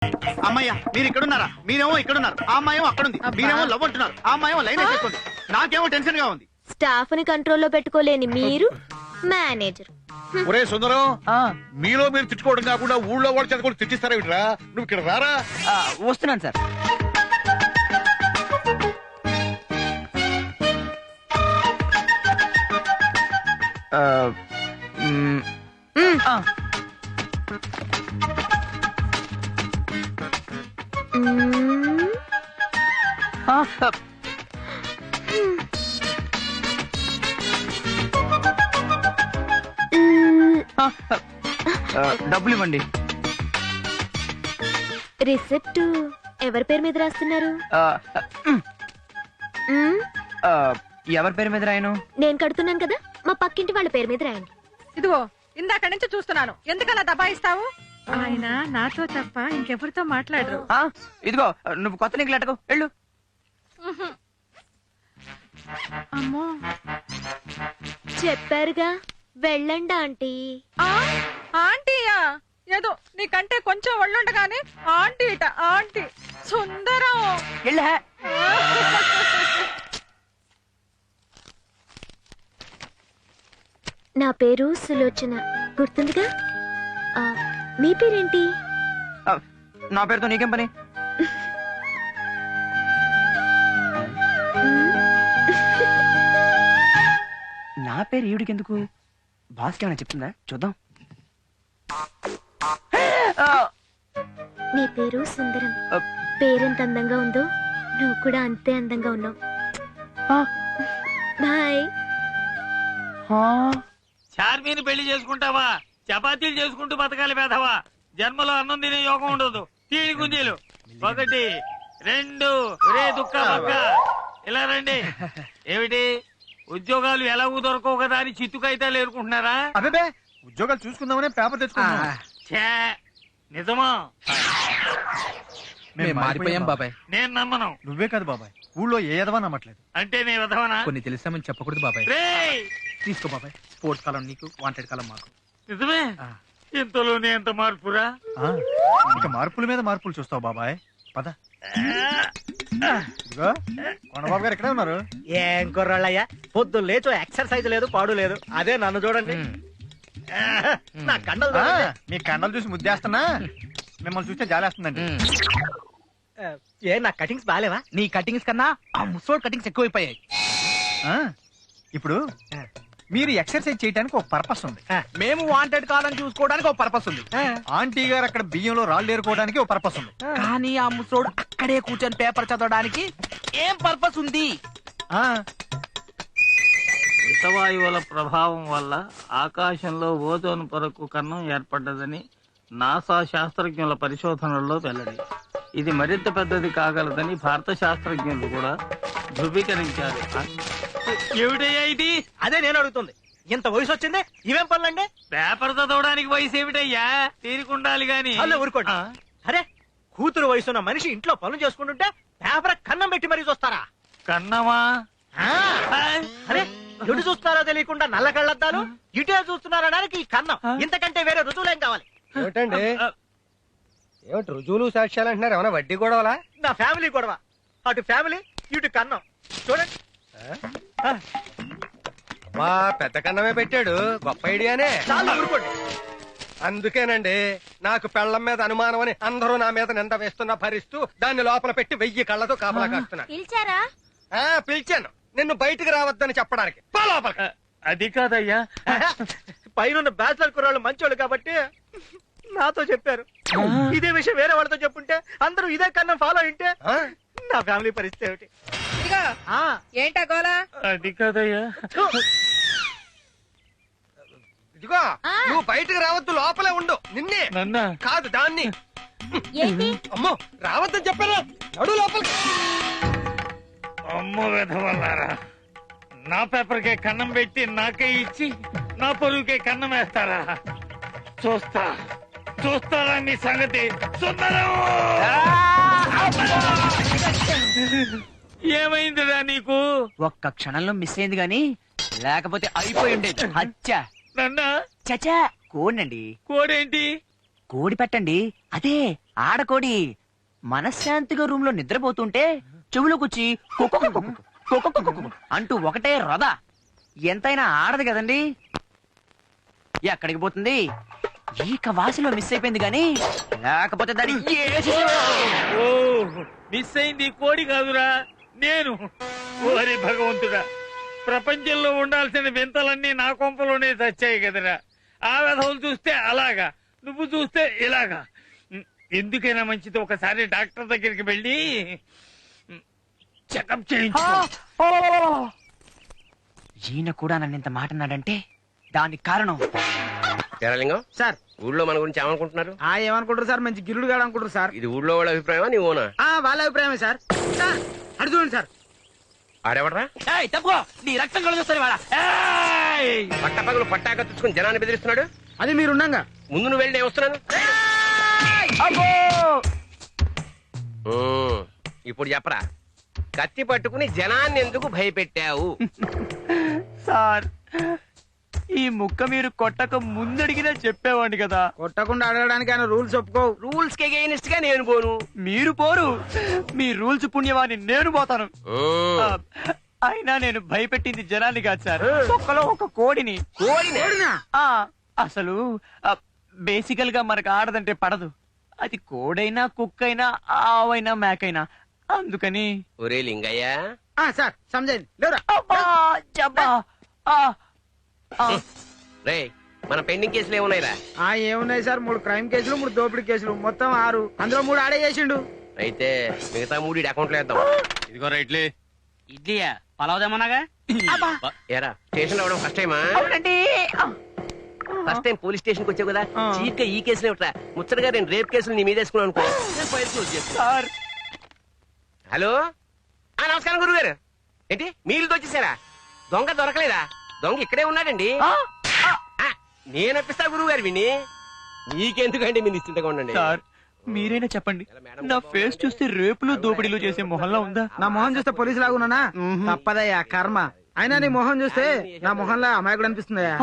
అమ్మయ్య, మీరు ఇక్కడున్నారా? మీరేమో ఇక్కడున్నారు, ఆ అమ్మాయేమో అక్కడుంది. మీరేమో లవ్ అంటున్నారు, ఆ అమ్మాయేమో లైన్ వేసేస్తుంది. నాకేమో టెన్షన్ గా ఉంది. స్టాఫ్ ని కంట్రోల్లో పెట్టుకోలేని మీరు మేనేజర్. ఒరే సుందరం, మీలో మీరు తిట్టుకోవడం కాకుండా ఊళ్ళో వాళ్ళు చదువుకొని తిట్టిస్తారా ఇట్రా? నువ్వు ఇక్కడ రారా? వస్తున్నాను సార్. మ్మ్. డబ్బులు ఇవ్వండి. రిసిప్ట్ ఎవరి పేరు మీద రాస్తున్నారు? మ్మ్. ఎవరి పేరు మీద రాయను? నేను కడుతున్నాను కదా, మా పక్కింటి వాళ్ళ పేరు మీద రాయండి. ఇదిగో ఇందాక నుంచి చూస్తున్నాను, ఎందుకలా దబాయిస్తావు? ఆయన నాతో తప్ప ఇంకెవరితో మాట్లాడరు. ఇదిగో నువ్వు కొత్త నీకు లెటకు వెళ్ళు. అమ్మో, చెప్పారుగా వెళ్ళండి ఆంటీ. ఆంటీయా? ఏదో నీకంటే కొంచెం ఒళ్ళుండగానే ఆంటీ ఇట ఆంటీ. సుందరం వెళ్ళు. నా పేరు సులోచన, గుర్తుందిగా? ఆ, మీ పేరేంటి? నా పేరుతో నీకేం పని? నా పేరు ఈవిడికెందుకు? బాస్కి ఏమైనా చెప్తుందా? చూద్దాం. నీ పేరు సుందరం. పేరెంత అందంగా ఉందో నువ్వు కూడా అంతే అందంగా ఉన్నావు. బాయ్. చార్మీని పెళ్లి చేసుకుంటావా? చపాతీలు చేసుకుంటూ బతకాలి పేదవా? జన్మలో అన్నం తినే యోగం ఉండదు. తీడి గుంజీలు 1 2 రే దుక్క పక్క ఇలా రండి. ఏమిటి ఉద్యోగాలు ఎలాగూ దొరకవు కదా అని చిత్తుకైతే లేరుకుంటున్నారా? అబ్బే, ఉద్యోగాలు చూసుకుందామనే పేపర్ తెచ్చుకున్నా. ఛే, నిజమా? మేము మారిపోయాం బాబాయ్. నేను నమ్మను. నువ్వే కాదు బాబాయ్, ఊళ్ళో ఏ ఎదవా నమ్మట్లేదు. అంటే నీ విధవనా? కొన్ని తెలిసామని చెప్పకూడదు బాబాయ్. రే తీసుకో బాబాయ్. స్పోర్ట్స్ కాలం నీకు, వాంటెడ్ కాలం మాకు. నిజమే? ఇంతలోనే ఎంత మార్పురా? ఇక మార్పుల మీద మార్పులు చూస్తావు బాబాయ్. పద. ఇదిగో కొండబాబు గారు ఎక్కడే ఉన్నారు? ఏం కుర్రాళ్ళయ్యా, పొద్దున్న లేచో ఎక్సర్సైజ్ లేదు, పాడు లేదు. అదే నన్ను చూడండి, నా కండలు చూడండి. మీ కండలు చూసి ముద్దేస్తున్నా, మిమ్మల్ని చూస్తే జాలేస్తుందండి. ఏ నా కటింగ్స్ బాగాలేవా? నీ కటింగ్స్ కన్నా ఆ ముసోడ్ కటింగ్స్ ఎక్కువైపోయాయి. ఇప్పుడు మీరు ఎక్సర్సైజ్ చేయడానికి ఒక పర్పస్ ఉంది, మేము వాంటెడ్ కాలం చూసుకోవడానికి ఒక పర్పస్ ఉంది. ఆంటీ గారు అక్కడ బియ్యంలో రాళ్ళు ఏరుకోవడానికి ఒక పర్పస్ ఉంది. కానీ ఆ ముసోడు అక్కడే కూర్చొని పేపర్ చదవడానికి ఏం పర్పస్ ఉంది? విషవాయువుల ప్రభావం వల్ల ఆకాశంలో ఓజోన్ పొరకు కన్నం ఏర్పడ్డదని నాసా శాస్త్రజ్ఞుల పరిశోధనల్లో వెల్లడి. ఇది మరింత పెద్దది కాగలదని భారత శాస్త్రజ్ఞులు కూడా ధృవీకరించారు. ఏమిటయ్యా ఇది? అదే నేను అడుగుతుంది, ఇంత వయసు వచ్చింది ఇవేం పనులండి? పేపర్ చదవడానికి వయసు ఏమిటయ్యా? తీరుకుండాలి గాని. అల్లే ఊరుకోండి. అరే, కూతురు వయసున్న మనిషి ఇంట్లో పనులు చేసుకుంటుంటే పేపర్ కన్నం పెట్టి మరీ చూస్తారా? కన్నమా? అరే, ఎటు చూస్తారో తెలియకుండా నల్ల కళ్ళద్దాలు, ఇటే చూస్తున్నారనడానికి ఈ కన్నం. ఇంతకంటే వేరే రుజువులేం కావాలి? ఏమిటండి, ఏమిటి రుజువులు సాక్ష్యాలు అంటున్నారు? ఏమైనా వడ్డీ గొడవలా? నా ఫ్యామిలీ గొడవ. అటు ఫ్యామిలీ, ఇటు కన్నం. చూడండి. మా పెద్ద కన్నమే పెట్టాడు, గొప్ప ఐడియానే. చాలా ఊరుకోండి. అందుకేనండి నాకు పెళ్లం మీద అనుమానం అని అందరూ నా మీద నింద వేస్తున్నా భరిస్తూ దాన్ని లోపల పెట్టి 1000 కళ్ళతో కాపలా కాస్తున్నా. పిలిచారా? పిలిచాను నిన్ను బయటికి రావద్దని చెప్పడానికి. పో లోపలికి. అది కాదయ్యా, పైన బ్యాచిలర్ కుర్రాళ్ళు మంచోళ్ళు కాబట్టి నాతో చెప్పారు. ఇదే విషయం వేరే వాళ్ళతో చెప్పుంటే అందరూ ఇదే కన్నా ఫాలో అయింటే నా ఫ్యామిలీ పరిస్థితి ఏమిటి? ఇదిగో ఏంటా గోలా? అది కాదయ్యా. ఇదిగో నువ్వు బయటికి రావద్దు, లోపలే ఉండు. నిన్నే నన్నా కాదు దాన్ని. ఏంటి? అమ్మో, రావద్దని చెప్పాను. నడు లోపలికి. అమ్మ వెధవల్లారా, నా పేపర్కే కన్నం పెట్టి నాకే ఇచ్చి నా పొరుగుకే కన్నం వేస్తారా? చూస్తారా మీ సంగతి? సుందరం, ఏమైందిరా నీకు? ఒక్క క్షణంలో మిస్ అయింది గాని లేకపోతే అయిపోయి ఉండేది. అచ్చా నన్నా చచా కోడండి. కోడేంటి? కోడి పెట్టండి, అదే ఆడకోడి మనశ్శాంతిగా రూమ్ లో నిద్రపోతుంటే చెవులోకొచ్చి అంటూ ఒకటే రథ. ఎంతైనా ఆడదు కదండి. ఎక్కడికి పోతుంది? ఈక వాసిలో మిస్ అయిపోయింది గాని లేకపోతే దాని ఓ మిస్ అయింది కోడి కాదురా, నేను. ఓరి భగవంతుడా, ప్రపంచంలో ఉండాల్సిన వింతలన్నీ నా కొంపలోనే చచ్చాయి కదరా. ఆ వ్యధవులు చూస్తే అలాగా, నువ్వు చూస్తే ఇలాగా. ఎందుకైనా మంచిది ఒకసారి డాక్టర్ దగ్గరికి వెళ్ళి చెకప్ చేయించు. ఈయన కూడా నన్ను ఇంత మాట అన్నాడంటే దానికి కారణం తెరలింగం సార్ ఊళ్ళో మన గురించి ఏమనుకుంటున్నారు? ఏమనుకుంటారు సార్? మంచి గిల్లుడు గాడు అనుకుంటారు సార్. ఇది ఊళ్ళో వాళ్ళ అభిప్రాయమా నీ ఓనా? వాళ్ళ అభిప్రాయమే సార్. అడు చూడండి సార్. ఆడెవడరా? తప్పుకో, నీ రక్తం కలుగుతుంది వాడా. పట్టపగలు పట్టాక తెచ్చుకుని జనాన్ని బెదిరిస్తున్నాడు. అది మీరుండగా ముందు నువ్వు వెళ్ళి నేను వస్తున్నాను. ఇప్పుడు చెప్పరా, కత్తి పట్టుకుని జనాన్ని ఎందుకు భయపెట్టావు? సార్, ఈ ముక్క మీరు కొట్టక ముందడిగినా చెప్పేవాడిని కదా. కొట్టకుండా అడగడానికి ఆయన రూల్స్ ఒప్పుకోవు. రూల్స్ కి అగైనెస్ట్ గా నేను పోను. మీరు పోరు, మీ రూల్స్ పుణ్యవాన్ని నేను పోతాను. అయినా నేను భయపెట్టింది జనాన్ని కాదు సార్, ఒక్కలో ఒక కోడిని. కోడినా? అసలు బేసికల్ గా మనకు ఆడదంటే పడదు. అది కోడైనా కుక్కైనా ఆవైనా మేకైనా. అందుకని ఒరే లింగయ్య, సార్ సమజైంది లేరా? రే మన పెండింగ్ కేసులు ఏమున్నాయిరా? ఏమున్నాయి సార్? 3 క్రైమ్ కేసులు, 3 దోపిడీ కేసులు, మొత్తం 6. అందులో 3 ఆడే చేసిండు. అయితే మిగతా 3 అకౌంట్ లో వేద్దాం. ఇదిగో రైట్లే. ఇడ్లీయా పలావుదేమన్నాగా. ఏరా స్టేషన్ లో అవడం ఫస్ట్ టైమా? అవునండి. ఫస్ట్ టైం పోలీస్ స్టేషన్ కి వచ్చావు కదా, చీప్ గా ఈ కేసులు ఏమిట్రా? ముచ్చటగా నేను రేప్ కేసులు నీ మీద వేసుకున్నాను అనుకో. సార్ హలో, నమస్కారం గురుగారు. ఏంటి మీరు వచ్చేసారా? దొంగ దొరకలేదా? దొంగ ఇక్కడే ఉన్నాడండి. నేను అప్పిస్తా గురువు గారు విని. నీకెందుకండి మీరు నిశ్చింతగా ఉండండి. సార్ మీరైనా చెప్పండి, నా ఫేస్ చూస్తే రేపులు దోపిడీలు చేసే మొహంలో ఉందా? నా మొహం చూస్తే పోలీసు లాగున్నానా? తప్పదయ్యా కర్మ. అయినా నీ మొహం చూస్తే నా మొహంలో అమాయకుడు అనిపిస్తుందయ్యా.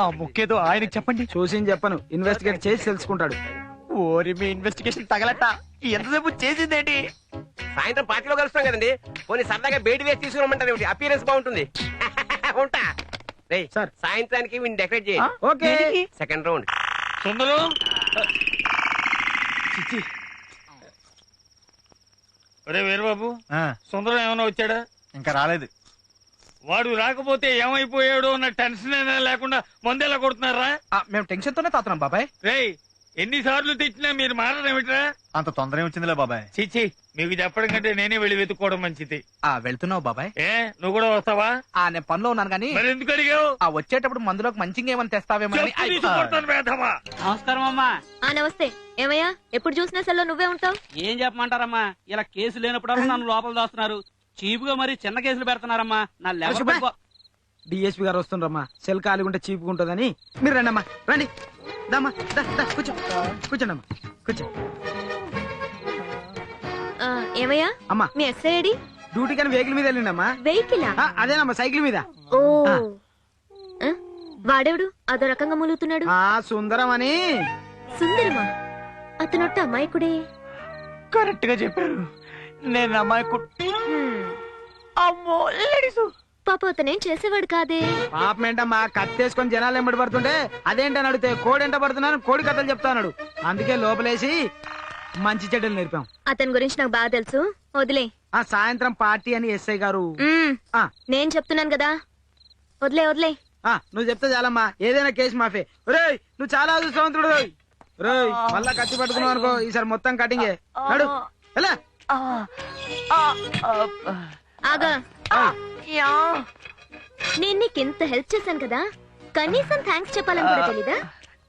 ఆ ముక్కేదో ఆయనకి చెప్పండి. చూసి చెప్పను, ఇన్వెస్టిగేట్ చేసి తెలుసుకుంటాడు. ఓరి మీ ఇన్వెస్టిగేషన్ తగలట. ఎంతసేపు చేసిందేంటి? సాయంత్రం పార్టీలో కలుస్తాం కదండి, పోనీ సరదాగా బయట వేసి తీసుకురమ్మంటారు. ఏమిటి అపీరెన్స్ బాగుంటుంది. ఉంటా. రేయ్ సార్ సాయంత్రానికి వీడిని డెకరేట్ చేయి. ఓకే. Second round. సుందరం, ఒరే వీరబాబు, సుందరం ఏమైనా వచ్చాడా? ఇంకా రాలేదు. వాడు రాకపోతే ఏమైపోయాడు అన్న టెన్షన్ అయినా లేకుండా మందేలా కొడుతున్నారా? మేము టెన్షన్ తోనే తాతున్నాం బాబాయ్. రేయ్ ఎన్నిసార్లు తెచ్చినా మీరు మారడమేమిట్రా? అంత తొందర వచ్చిందిలే బాబాయ్. చిచ్చి, మీకు చెప్పడం కంటే నేనే వెళ్ళి వెతుక్కోవడం మంచిది. వెళ్తున్నావు బాబాయ్? ఏ నువ్వు కూడా వస్తావా? నేను పనిలో ఉన్నాను గానీ. మరి ఎందుకు అడిగావు? వచ్చేటప్పుడు మందులోకి మంచిగా ఏమైనా తెస్తావేమో. నమస్కారం అమ్మా. నమస్తే. ఏమయ్యా, ఎప్పుడు చూసినా సెల్లో నువ్వే ఉంటావు. ఏం చెప్పమంటారమ్మా, ఇలా కేసు లేనప్పుడు నన్ను లోపల దాస్తున్నారు. చీపుగా మరి చిన్న కేసులు పెడుతున్నారమ్మా. నా లెవెల్ డిఎస్పీ గారు వస్తుండ్రమ్మా. సెల్ ఖాళీగా చీపుగా ఉంటుందని. మీరు రండి అమ్మా, రండి. దమ్మా కూర్చో, కూర్చోండి అమ్మా, కూర్చో. ఏమయ్యా అమ్మా, మీ ఎస్ఐ ఐడి? డ్యూటీ కానీ వెహికల్ మీద వెళ్ళిండమ్మా. వెహికలా? అదేనమ్మా, సైకిల్ మీద. ఓ వాడేవుడు అదో రకంగా మూలుగుతున్నాడు? సుందరం అని. సుందరమా? అతనొట్ట అమాయకుడే. కరెక్ట్ గా చెప్పారు. నేను అమాయకుడు. అమ్మో లేడీసు. పాప అతనేం చేసేవాడు కాదే. పాపం ఏంటమ్మా, కత్తేసుకొని జనాలు ఎంబడి పడుతుంటే అదేంటని అడిగితే కోడి ఎంట పడుతున్నాను, కోడి కథలు చెప్తాన్నాడు. అందుకే లోపలేసి మంచి చెడ్డలు నేర్పాం. అతని గురించి నాకు బాగా తెలుసు, వదిలే. సాయంత్రం పార్టీ అని ఎస్ఐ గారు. నేను చెప్తున్నాను కదా, వదిలే వదిలే. నువ్వు చెప్తే చాలమ్మా, ఏదైనా కేసు మాఫే. రేయ్ నువ్వు చాలా అదృష్టవంతుడు. రేయ్ మళ్ళా కత్తి పట్టుకున్నావు అనుకో, ఈసారి మొత్తం కటింగే. నడు ఎలా. ఆగా, నేను నీకింత హెల్ప్ చేశాను కదా, కనీసం థ్యాంక్స్ చెప్పాలని కూడా తెలీదా?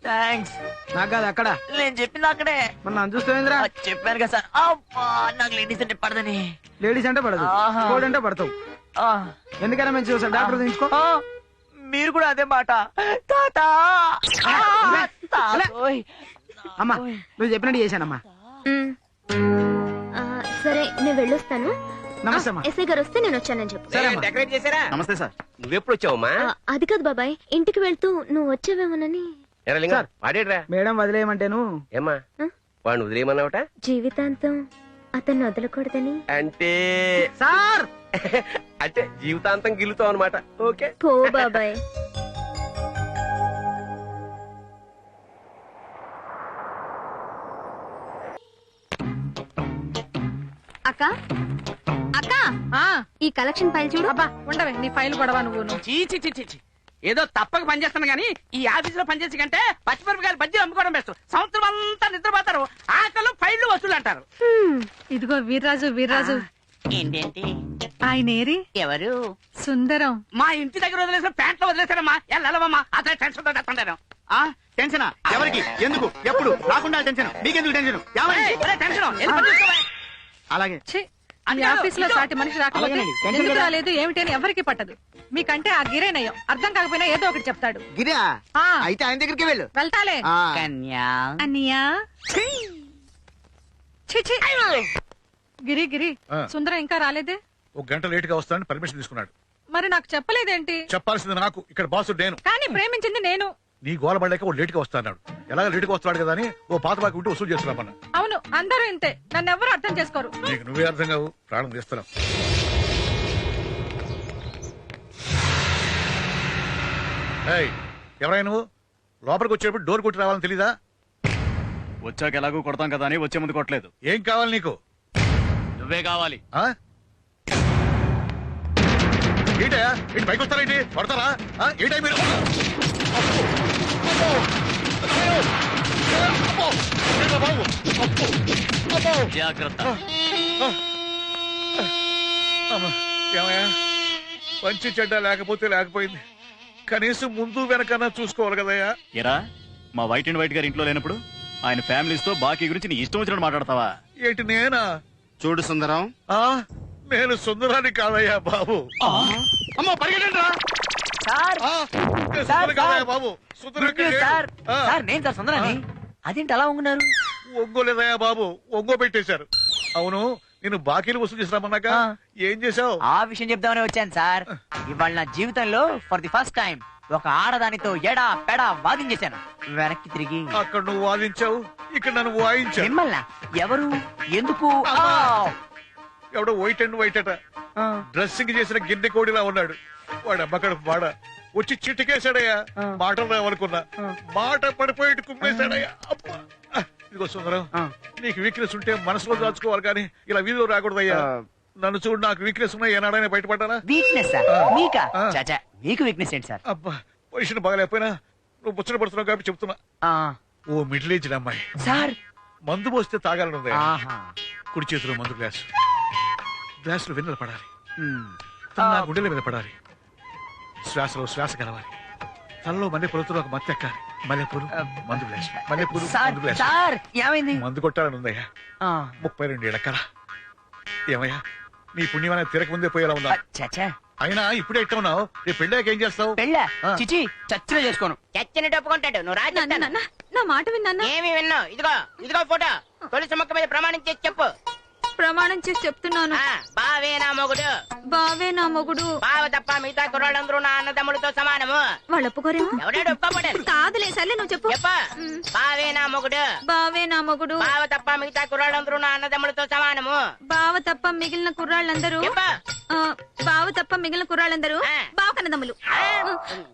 థ్యాంక్స్. నాకు కాదు అక్కడ, నేను చెప్పింది అక్కడే. మరి నన్ను చూస్తావేంద్రా? చెప్పాను కదా సార్, అబ్బా నాకు లేడీస్ అంటే పడదని. లేడీస్ అంటే పడదు, కోడి అంటే పడతావు. ఎందుకైనా మంచి చూసా, డాక్టర్ తీసుకో. మీరు కూడా అదే మాట. అమ్మా నువ్వు చెప్పినట్టు చేశానమ్మా. సరే నేను వెళ్ళొస్తాను. నమస్తే. ఎస్ఐ గారు వస్తే నేను వచ్చానని చెప్పు. డెకరేట్ చేశారా? నమస్తే సార్. నువ్వెప్పుడు వచ్చావమ్మా? అది కాదు బాబాయ్, ఇంటికి వెళ్తూ నువ్వు వచ్చావేమోనని. వాడేడ్రా? మేడం వదిలేయమంటేను. ఏమ్మా వాడిని వదిలేయమన్నావట? జీవితాంతం అతన్ని వదలకూడదని. అంటే సార్ అంటే జీవితాంతం గిల్లుతావు అనమాట. ఓకే పో బాబాయ్. అక్క అక్క ఆ ఈ కలెక్షన్ ఫైల్ చూడు. అబ్బా ఉండవే నీ ఫైల్ గొడవ నువ్వు. చీచి చీచి చీ. ఏదో తప్పక పనిచేస్తాను గానీ ఈ ఆఫీస్ లో పనిచేసి కంటే పచ్చిమిరపకాయలు బజ్జీ అమ్ముకోవడం బెస్ట్. సంవత్సరం అంతా నిద్రపోతారు, ఆకలు ఫైళ్లు వసూలు అంటారు. ఇదిగో వీర్రాజు ఏంటేంటి? ఆయన ఏరి ఎవరు? సుందరం. మా ఇంటి దగ్గర వదిలేసిన ప్యాంట్లో వదిలేశారమ్మా. వెళ్ళవమ్మా, అతను టెన్షన్ తో తెస్తుంటాను. ఆ టెన్షనా? ఎవరికి, ఎందుకు, ఎప్పుడు? రాకుండా టెన్షన్ మీకెందుకు టెన్షన్? టెన్షన్ అలాగే ఛీ, ఈ ఆఫీస్ లో సాటి మనిషి రాకపోతే అలాగేనండి. టెన్షన్ ఎందుకు కదా. రాలేదు ఏమిటి అని ఎవరికి పట్టదు. మీకంటే ఆ గిరేనయ్యం అర్థం కాకపోయినా ఏదో ఒకటి చెప్తాడు. గిరా ఆ అయితే ఆయన దగ్గరికి వెళ్ళు. వెళ్తాలే. కన్యా అన్నయ్యా. ఛీ, ఛీ. గిరి గిరి ఆ. సుందరం ఇంకా రాలేదే? ఒక గంట లేట్ గా వస్తానని పర్మిషన్ తీసుకున్నాడు. మరి నాకు చెప్పలేదేంటి? చెప్పాల్సింది నాకు, ఇక్కడ బాసు నేను. కానీ ప్రేమించింది నేను. నీ గోల పడలేక ఓ లేట్ గా వస్తాడు. ఎలాగ లేట్ గా వస్తాడు కదా అని ఓ పాత బాకి ఉంటే వసూలు చేస్తున్నామన్న. అవును అందరూ ఇంతే, నన్ను ఎవరు అర్థం చేసుకోరు. నీకు నువ్వే అర్థం కావు, ప్రాణం తీస్తున్నావు. ఎవరైనా నువ్వు లోపలికి వచ్చేటప్పుడు డోర్ కొట్టి రావాలని తెలీదా? వచ్చాక ఎలాగో కొడతాం కదా అని వచ్చే ముందు కొట్టలేదు. ఏం కావాలి నీకు? నువ్వే కావాలి. ఆ? ఏంటయ్యా, ఏంటి పైకి వస్తారేంటి? కొడతారా? ఏంటయ్య మీరు? అబ్బో! అబ్బో! అయ్యో! అబ్బో! ఏంట్రా బాబు? అబ్బో! అబ్బో! జాగ్రత్త. అమ్మా, ఏమయ్యా, మంచి చెడ్డ లేకపోతే లేకపోయింది, కనీసం ముందు వెనకన్నా చూసుకోవాలి కదయ్యా. ఎరా, మా వైట్ అండ్ వైట్ గారి ఇంట్లో లేనప్పుడు ఆయన ఫ్యామిలీస్ తో బాకీ గురించి నీ ఇష్టం వచ్చినట్టు మాట్లాడతావా? ఏంటి నేనా? చూడు సుందరం, నేను సుందరాన్ని కాదయ్యా బాబు. అమ్మో పరిగెట్టండి రా. సార్ నేను సుందరం కాదయ్యా బాబు. సుందరం ఇక్కడ లేడు. సార్ సార్ నేను సార్ సుందరాన్ని. అదేంటి అలా ఉంటున్నారు? ఒంగోలేదయ్యా బాబు, ఒంగో పెట్టేశారు. అవును, నేను బాకీలు వసూలు చేసినామన్నాక ఏం చేశావు? ఆ విషయం చెప్దామని వచ్చాను సార్. ఇవాళ నా జీవితంలో ఫర్ ది ఫస్ట్ టైం ఒక ఆడదానితో ఎడా పెడా వాదించేశాను. వెనక్కి తిరిగి అక్కడ నువ్వు వాదించావు, ఇక్కడ నన్ను వాయించావు. మిమ్మల్ని ఎవరు, ఎందుకు? ఎవడో వైట్ అండ్ వైట్ అట, డ్రెస్సింగ్ చేసిన గిన్నె కోడిలా ఉన్నాడు. వాడు అమ్మకడు వాడ వచ్చి చిటికేశాడయ్యా. మాటలు రావనుకున్నా, మాట పడిపోయి కుమ్మేశాడయ్యా. అబ్బా! ఇదిగో సుందరం, నీకు వీక్నెస్ ఉంటే మనసులో దాచుకోవాలి కానీ ఇలా వీధిలో రాకూడదయ్యా. నన్ను చూడు, నాకు వీక్నెస్ ఉన్నాయి, ఏనాడైనా బయటపడ్డానా? వీక్నెస్ మీకా? చాచా, మీకు వీక్నెస్ ఏంటి సార్? అబ్బా, పొజిషన్ బాగలేకపోయినా నువ్వు ముచ్చట పడుతున్నావు కాబట్టి చెప్తున్నా. ఓ మిడిల్ ఏజ్డ్ అమ్మాయి సార్ మందు పోస్తే తాగాలనుంది. ఆహా. కుడి చేతిలో మందు గ్లాసు, గ్లాసులో వెన్నెల పడాలి, తన నా గుండెల మీద పడాలి, శ్వాసలో శ్వాస కలవాలి, తనలో మల్లెపూలతో ఒక మత్తు ఎక్కాలి. మల్లెపూలు మందు గ్లాసు, మల్లెపూలు మందు గ్లాసు. సార్ ఏమైంది? మందు కొట్టాలని ఉందయ్యా. 32 ఏళ్ల కళ. ఏమయ్యా, నీ పుణ్యమైన తిరక ముందే పోయేలా ఉందా? చాచా, అయినా ఇప్పుడే ఎట్లా ఉన్నావు? రేపు పెళ్ళాక ఏం చేస్తావు? పెళ్ళా? చిచి, చచ్చిన చేసుకోను. చచ్చిన ఒప్పుకుంటాడు. నువ్వు రాజు నా మాట విన్నా? ఏమి విన్నావు? ఇదిగో ఇదిగో ఫోటో. తొలిసి మొక్క మీద ప్రమాణం చేసి చెప్పు. ప్రమాణం చేసి చెప్తున్నాను. బావే నా మొగుడు. బావే నా మొగుడు. బావ తప్ప మిగతా కుర్రాళ్ళందరూ నా అన్నదమ్ముడితో సమానము. వాళ్ళు ఒప్పుకోరేమో. ఎవడాడు ఒప్పుకోబడ్డాడు? కాదులే, సర్లే నువ్వు చెప్పు. బావే నా మొగుడు. బావే నా మొగుడు. బావ తప్ప మిగతా కుర్రాళ్ళందరూ నా అన్నదమ్ముడితో సమానము. బావ తప్ప మిగిలిన కుర్రాళ్ళందరూ బావ తప్ప మిగిలిన కుర్రాళ్ళందరూ బావ కన్నదమ్ములు.